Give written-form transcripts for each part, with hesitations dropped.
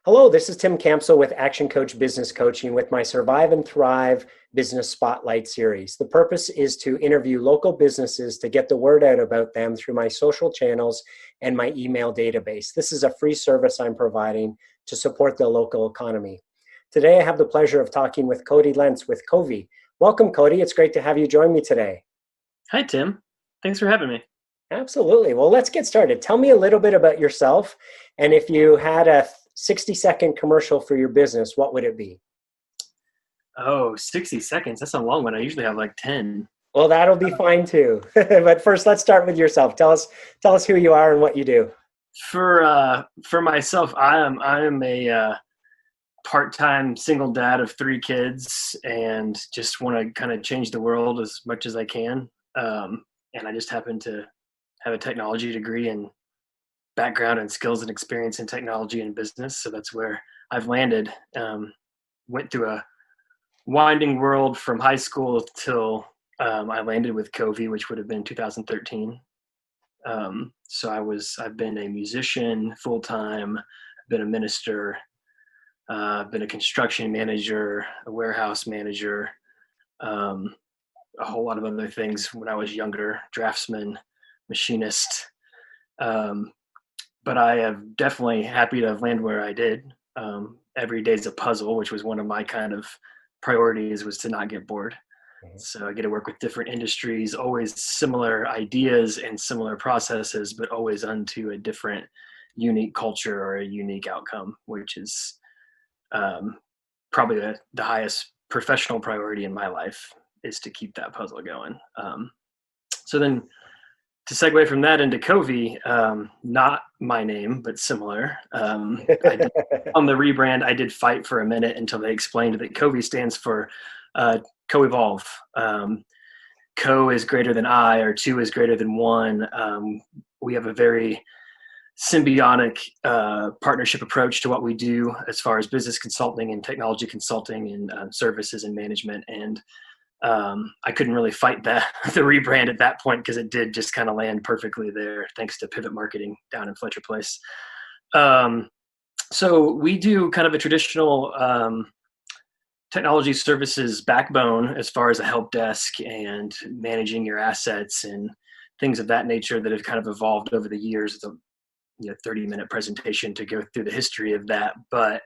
Hello, this is Tim Campbell with ActionCOACH Business Coaching with my Survive and Thrive Business Spotlight series. The purpose is to interview local businesses to get the word out about them through my social channels and my email database. This is a free service I'm providing to support the local economy. Today, I have the pleasure of talking with Cody Lents with Covi. Welcome, Cody. It's great to have you join me today. Hi, Tim. Thanks for having me. Absolutely. Well, let's get started. Tell me a little bit about yourself, and if you had a 60-second commercial for your business, what would it be? Oh, 60 seconds. That's a long one. I usually have like 10. Well, that'll be fine too. But first, let's start with yourself. Tell us who you are and what you do. For myself, I am a part-time single dad of 3 kids and just want to kind of change the world as much as I can. And I just happen to have a technology degree and background and skills and experience in technology and business. So that's where I've landed. Went through a winding world from high school till I landed with Covi, which would have been 2013. I've been a musician full-time, been a minister, been a construction manager, a warehouse manager, a whole lot of other things when I was younger, draftsman, machinist. But I am definitely happy to have landed where I did. Every day's a puzzle, which was one of my kind of priorities, was to not get bored. So I get to work with different industries, always similar ideas and similar processes, but always unto a different unique culture or a unique outcome, which is probably the highest professional priority in my life, is to keep that puzzle going. So then to segue from that into Covi, not my name, but similar. On the rebrand, I did fight for a minute until they explained that Covi stands for co-evolve. Co is greater than I, or two is greater than one. We have a very symbiotic partnership approach to what we do as far as business consulting and technology consulting and services and management. And I couldn't really fight the rebrand at that point because it did just kind of land perfectly there, thanks to Pivot Marketing down in Fletcher Place. So we do kind of a traditional technology services backbone as far as a help desk and managing your assets and things of that nature that have kind of evolved over the years. It's a 30-minute presentation to go through the history of that. But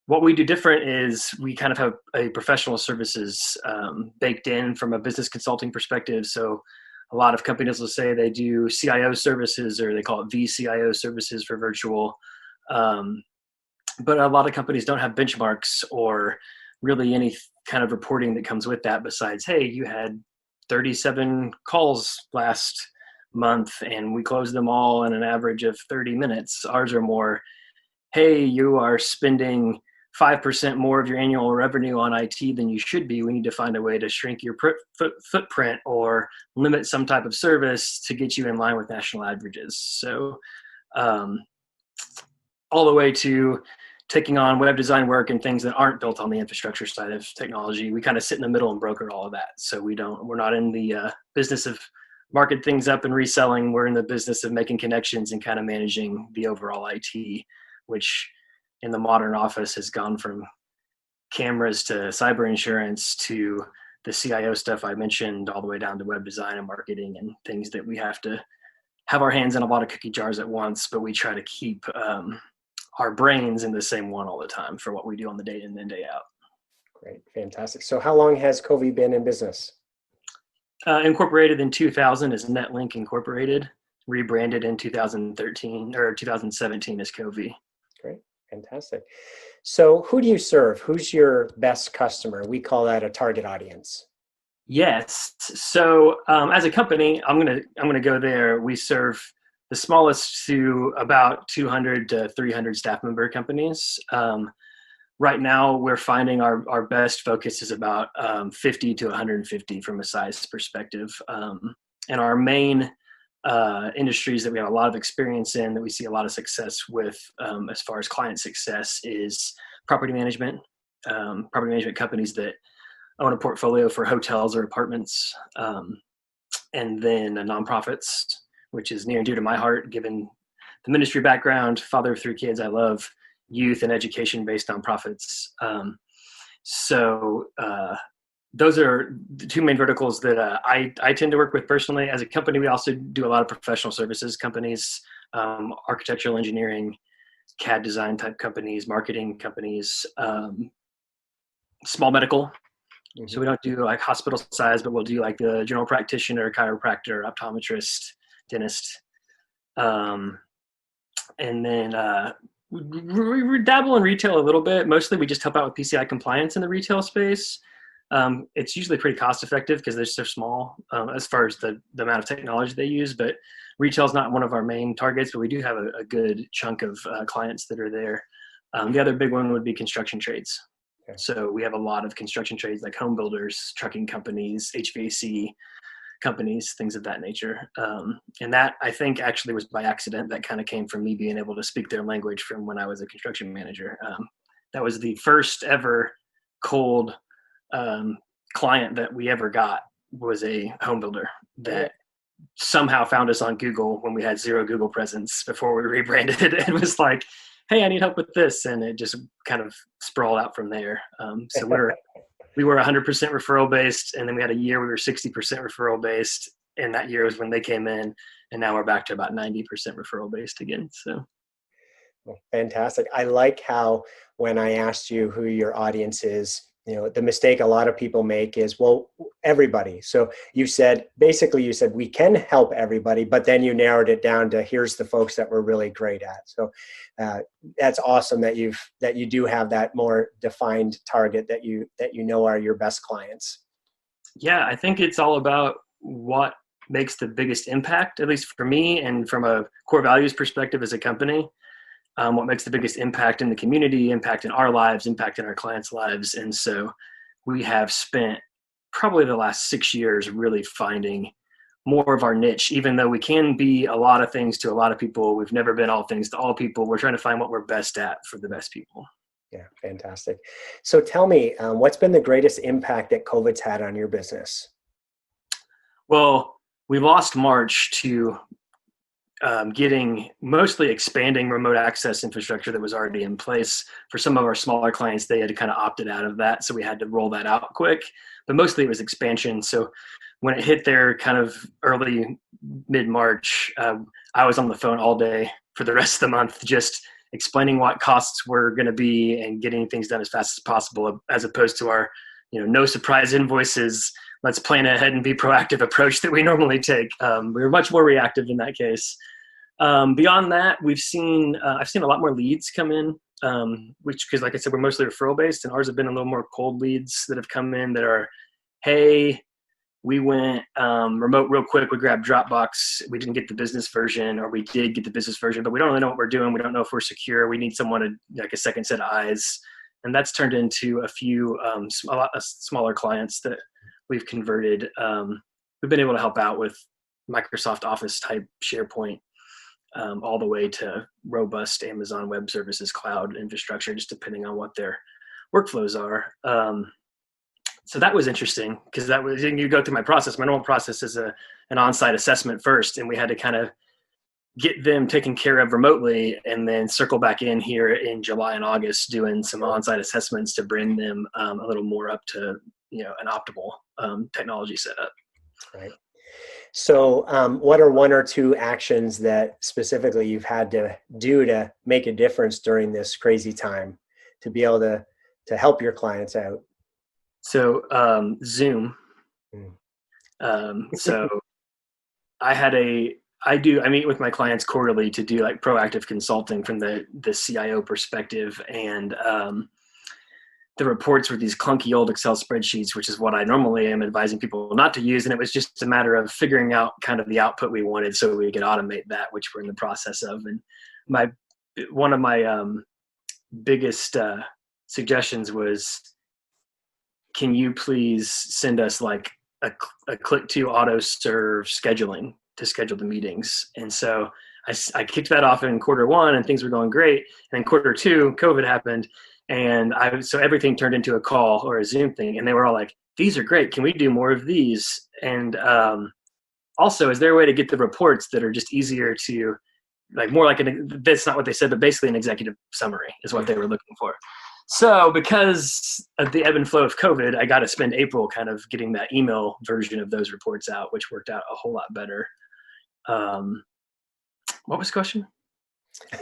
what we do different is we kind of have a professional services baked in from a business consulting perspective. So a lot of companies will say they do CIO services, or they call it VCIO services for virtual. But a lot of companies don't have benchmarks or really any kind of reporting that comes with that besides, hey, you had 37 calls last month and we closed them all in an average of 30 minutes. Ours are more, hey, you are spending 5% more of your annual revenue on IT than you should be. We need to find a way to shrink your footprint or limit some type of service to get you in line with national averages. So all the way to taking on web design work and things that aren't built on the infrastructure side of technology. We kind of sit in the middle and broker all of that. So we're not in the business of market things up and reselling. We're in the business of making connections and kind of managing the overall IT, which in the modern office has gone from cameras to cyber insurance to the CIO stuff I mentioned, all the way down to web design and marketing and things that we have to have our hands in a lot of cookie jars at once, but we try to keep our brains in the same one all the time for what we do on the day in and day out. Great, fantastic. So how long has Covi been in business? Incorporated in 2000 as NetLink Incorporated, rebranded in 2013 or 2017 as Covi. Great, fantastic. So who do you serve? Who's your best customer? We call that a target audience. Yes. So as a company, I'm gonna go there. We serve the smallest to about 200 to 300 staff member companies. Right now, we're finding our best focus is about 50 to 150 from a size perspective. And our main industries that we have a lot of experience in, that we see a lot of success with as far as client success, is property management companies that own a portfolio for hotels or apartments, and then nonprofits, which is near and dear to my heart, given the ministry background, father of 3 kids. I love youth and education-based nonprofits. So those are the two main verticals that I tend to work with personally. As a company, we also do a lot of professional services companies, architectural engineering, CAD design type companies, marketing companies, small medical. Mm-hmm. So we don't do like hospital size, but we'll do like the general practitioner, chiropractor, optometrist, dentist. And then we dabble in retail a little bit. Mostly we just help out with PCI compliance in the retail space. It's usually pretty cost effective because they're so small as far as the amount of technology they use, but retail is not one of our main targets, but we do have a good chunk of clients that are there. The other big one would be construction trades. Okay. So we have a lot of construction trades like home builders, trucking companies, HVAC companies, things of that nature. And that I think actually was by accident. That kind of came from me being able to speak their language from when I was a construction manager. That was the first ever cold client that we ever got, was a home builder that somehow found us on Google when we had zero Google presence before we rebranded and was like, hey, I need help with this. And it just kind of sprawled out from there. So we were 100% referral based. And then we had a year we were 60% referral based. And that year was when they came in. And now we're back to about 90% referral based again. So. Well, fantastic. I like how when I asked you who your audience is, the mistake a lot of people make is, well, everybody. So you said we can help everybody, but then you narrowed it down to here's the folks that we're really great at. So that's awesome that you do have that more defined target that you are your best clients. Yeah, I think it's all about what makes the biggest impact, at least for me, and from a core values perspective as a company. What makes the biggest impact in the community, impact in our lives, impact in our clients' lives. And so we have spent probably the last 6 years really finding more of our niche. Even though we can be a lot of things to a lot of people, we've never been all things to all people. We're trying to find what we're best at for the best people. Yeah, fantastic. So tell me, what's been the greatest impact that COVID's had on your business? Well, we lost March to mostly expanding remote access infrastructure that was already in place. For some of our smaller clients, they had kind of opted out of that, so we had to roll that out quick. But mostly it was expansion. So when it hit there kind of early, mid-March, I was on the phone all day for the rest of the month, just explaining what costs were going to be and getting things done as fast as possible, as opposed to our no surprise invoices, let's plan ahead and be proactive approach that we normally take. We were much more reactive in that case. Beyond that, I've seen a lot more leads come in, because like I said, we're mostly referral based, and ours have been a little more cold leads that have come in that are, hey, we went remote real quick. We grabbed Dropbox. We didn't get the business version, or we did get the business version, but we don't really know what we're doing. We don't know if we're secure. We need someone like a second set of eyes. And that's turned into a few a lot of smaller clients that we've converted. We've been able to help out with Microsoft Office type SharePoint, all the way to robust Amazon Web Services cloud infrastructure, just depending on what their workflows are. So that was interesting, because you go through my process. My normal process is an on-site assessment first, and we had to kind of get them taken care of remotely and then circle back in here in July and August doing some on-site assessments to bring them a little more up to an optimal technology setup. Right. So what are one or two actions that specifically you've had to do to make a difference during this crazy time to be able to help your clients out? So Zoom. So I meet with my clients quarterly to do like proactive consulting from the CIO perspective. And the reports were these clunky old Excel spreadsheets, which is what I normally am advising people not to use. And it was just a matter of figuring out kind of the output we wanted so we could automate that, which we're in the process of. And one of my biggest suggestions was, can you please send us like a click to auto serve scheduling to schedule the meetings? And so I kicked that off in Q1 and things were going great. And in Q2, COVID happened. And so everything turned into a call or a Zoom thing. And they were all like, these are great. Can we do more of these? And also, is there a way to get the reports that are just easier to like more like that's not what they said, but basically an executive summary is what they were looking for. So because of the ebb and flow of COVID, I got to spend April kind of getting that email version of those reports out, which worked out a whole lot better. What was the question?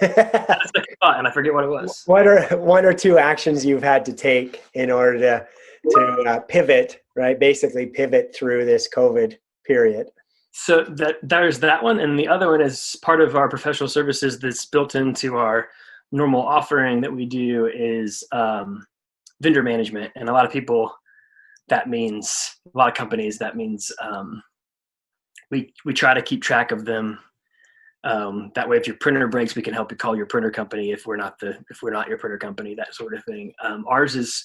And I forget what it was. What are one or two actions you've had to take in order to pivot, right? Basically pivot through this COVID period. So there's that one. And the other one is part of our professional services that's built into our normal offering that we do is vendor management. And a lot of people, that means a lot of companies, that means we try to keep track of them. That way, if your printer breaks, we can help you call your printer company if we're not your printer company, that sort of thing. Ours is,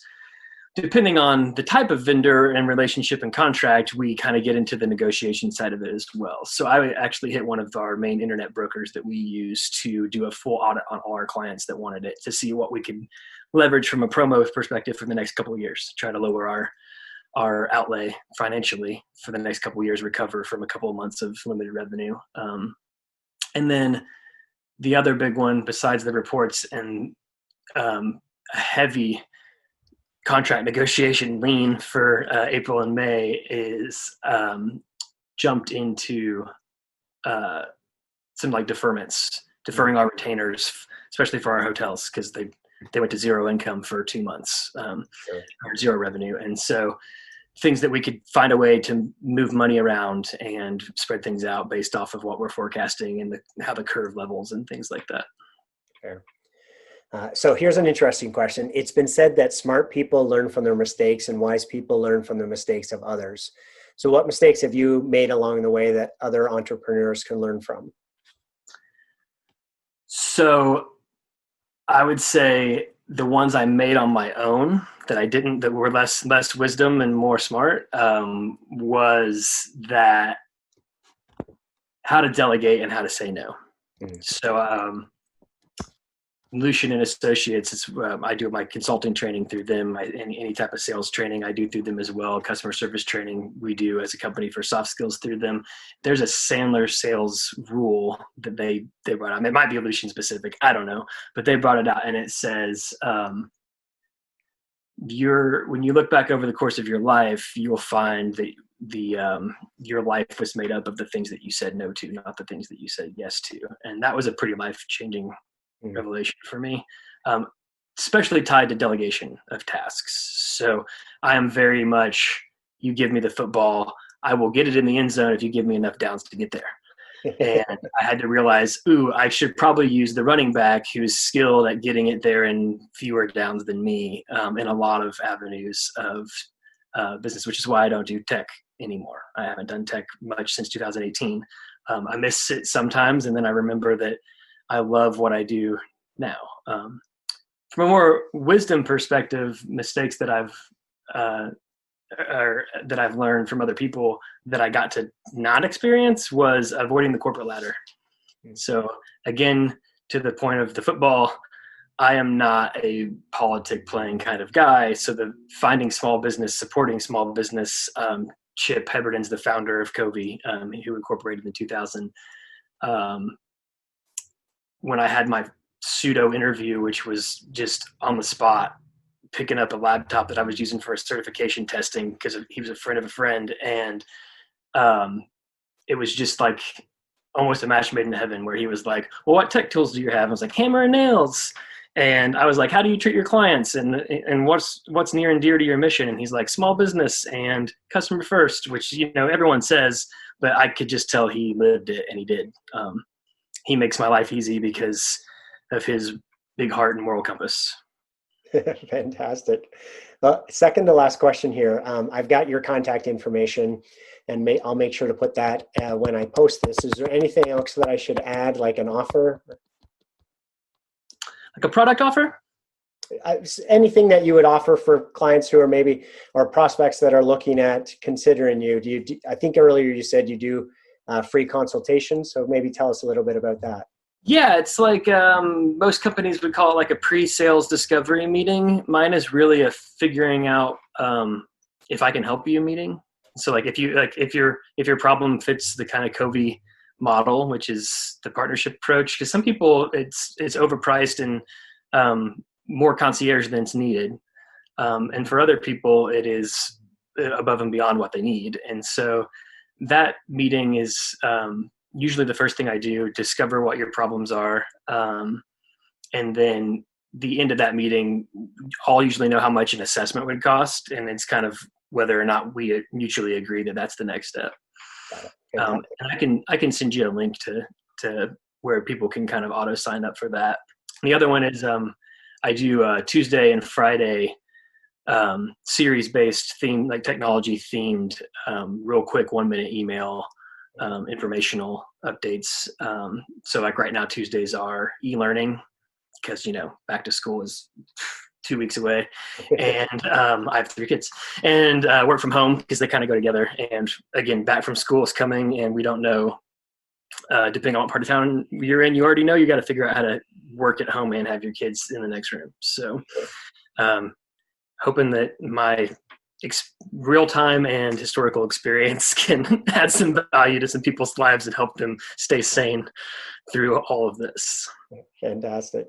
depending on the type of vendor and relationship and contract, we kind of get into the negotiation side of it as well. So I actually hit one of our main internet brokers that we use to do a full audit on all our clients that wanted it, to see what we could leverage from a promo perspective for the next couple of years, try to lower our outlay financially for the next couple of years, recover from a couple of months of limited revenue. And then the other big one, besides the reports and a heavy contract negotiation lean for April and May, is jumped into some like deferments, deferring our retainers, especially for our hotels, because they went to zero income for 2 months, or zero revenue. And so things that we could find a way to move money around and spread things out based off of what we're forecasting and how the curve levels and things like that. Fair. So here's an interesting question. It's been said that smart people learn from their mistakes and wise people learn from the mistakes of others. So what mistakes have you made along the way that other entrepreneurs can learn from? So I would say the ones I made on my own that were less wisdom and more smart, was that how to delegate and how to say no. Mm-hmm. So Lucian and Associates, I do my consulting training through them. Any type of sales training I do through them as well. Customer service training we do as a company for soft skills through them. There's a Sandler sales rule that they brought out. It might be Lucian specific, I don't know, but they brought it out, and it says when you look back over the course of your life, you will find that your life was made up of the things that you said no to, not the things that you said yes to. And that was a pretty life-changing revelation for me, especially tied to delegation of tasks. So I am very much, you give me the football, I will get it in the end zone if you give me enough downs to get there. And I had to realize, I should probably use the running back who's skilled at getting it there in fewer downs than me, in a lot of avenues of business, which is why I don't do tech anymore. I haven't done tech much since 2018. I miss it sometimes, and then I remember that I love what I do now. From a more wisdom perspective, mistakes that I've learned from other people that I got to not experience was avoiding the corporate ladder. So again, to the point of the football, I am not a politic playing kind of guy. So the finding small business, supporting small business, Chip Heberden's the founder of Covi, who incorporated in 2000. When I had my pseudo interview, which was just on the spot, picking up a laptop that I was using for a certification testing because he was a friend of a friend. And it was just like almost a match made in heaven, where he was like, well, what tech tools do you have? I was like, hammer and nails. And I was like, how do you treat your clients? And what's near and dear to your mission? And he's like, small business and customer first, which, everyone says, but I could just tell he lived it, and he did. He makes my life easy because of his big heart and moral compass. Fantastic. Second to last question here. I've got your contact information, and I'll make sure to put that when I post this. Is there anything else that I should add, like an offer? Like a product offer? Anything that you would offer for clients who are or prospects that are looking at considering you. I think earlier you said you do free consultations, so maybe tell us a little bit about that. Yeah, it's like most companies would call it like a pre-sales discovery meeting. Mine is really a figuring out if I can help you meeting. So like if your problem fits the kind of Covi model, which is the partnership approach. Because some people, it's overpriced and more concierge than it's needed. And for other people, it is above and beyond what they need. And so that meeting is usually the first thing I do, discover what your problems are. And then the end of that meeting, I'll usually know how much an assessment would cost. And it's kind of whether or not we mutually agree that that's the next step. And I can send you a link to where people can kind of auto sign up for that. And the other one is I do Tuesday and Friday series-based theme, like technology themed, real quick 1-minute email informational updates. So like right now, Tuesdays are e-learning because, back to school is 2 weeks away, and I have 3 kids, and work from home because they kind of go together. And again, back from school is coming, and we don't know, depending on what part of town you're in, you already know you got to figure out how to work at home and have your kids in the next room. So hoping that my real-time and historical experience can add some value to some people's lives and help them stay sane through all of this. Fantastic.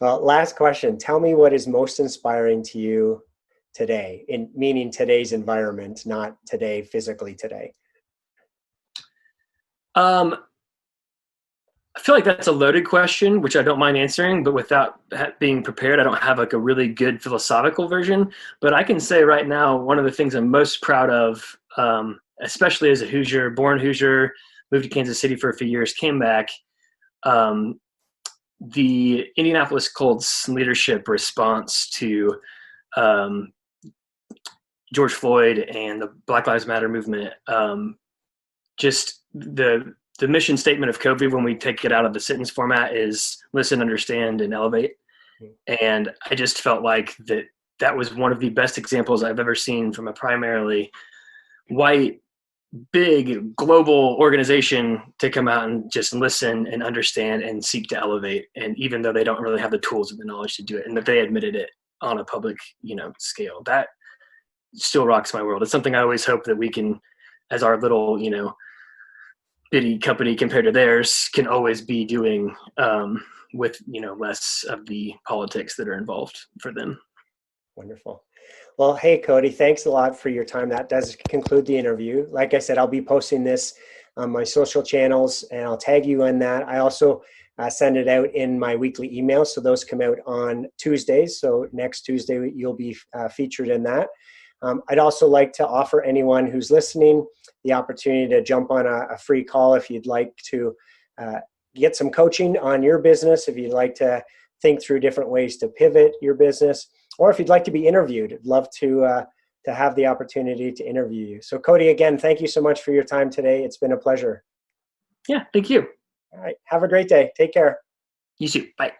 Last question. Tell me what is most inspiring to you today, meaning today's environment, not today, physically today. I feel like that's a loaded question, which I don't mind answering, but without being prepared, I don't have like a really good philosophical version. But I can say right now, one of the things I'm most proud of, especially as a Hoosier, born Hoosier, moved to Kansas City for a few years, came back, the Indianapolis Colts leadership response to George Floyd and the Black Lives Matter movement, just the mission statement of Covi, when we take it out of the sentence format, is listen, understand, and elevate. And I just felt like that was one of the best examples I've ever seen from a primarily white, big global organization to come out and just listen and understand and seek to elevate. And even though they don't really have the tools and the knowledge to do it, and that they admitted it on a public, scale, that still rocks my world. It's something I always hope that we can, as our little, bitty company compared to theirs, can always be doing with, less of the politics that are involved for them. Wonderful. Well, hey, Cody, thanks a lot for your time. That does conclude the interview. Like I said, I'll be posting this on my social channels, and I'll tag you in that. I also send it out in my weekly emails, so those come out on Tuesdays. So next Tuesday, you'll be featured in that. I'd also like to offer anyone who's listening the opportunity to jump on a free call if you'd like to get some coaching on your business, if you'd like to think through different ways to pivot your business, or if you'd like to be interviewed. I'd love to have the opportunity to interview you. So Cody, again, thank you so much for your time today. It's been a pleasure. Yeah, thank you. All right. Have a great day. Take care. You too. Bye.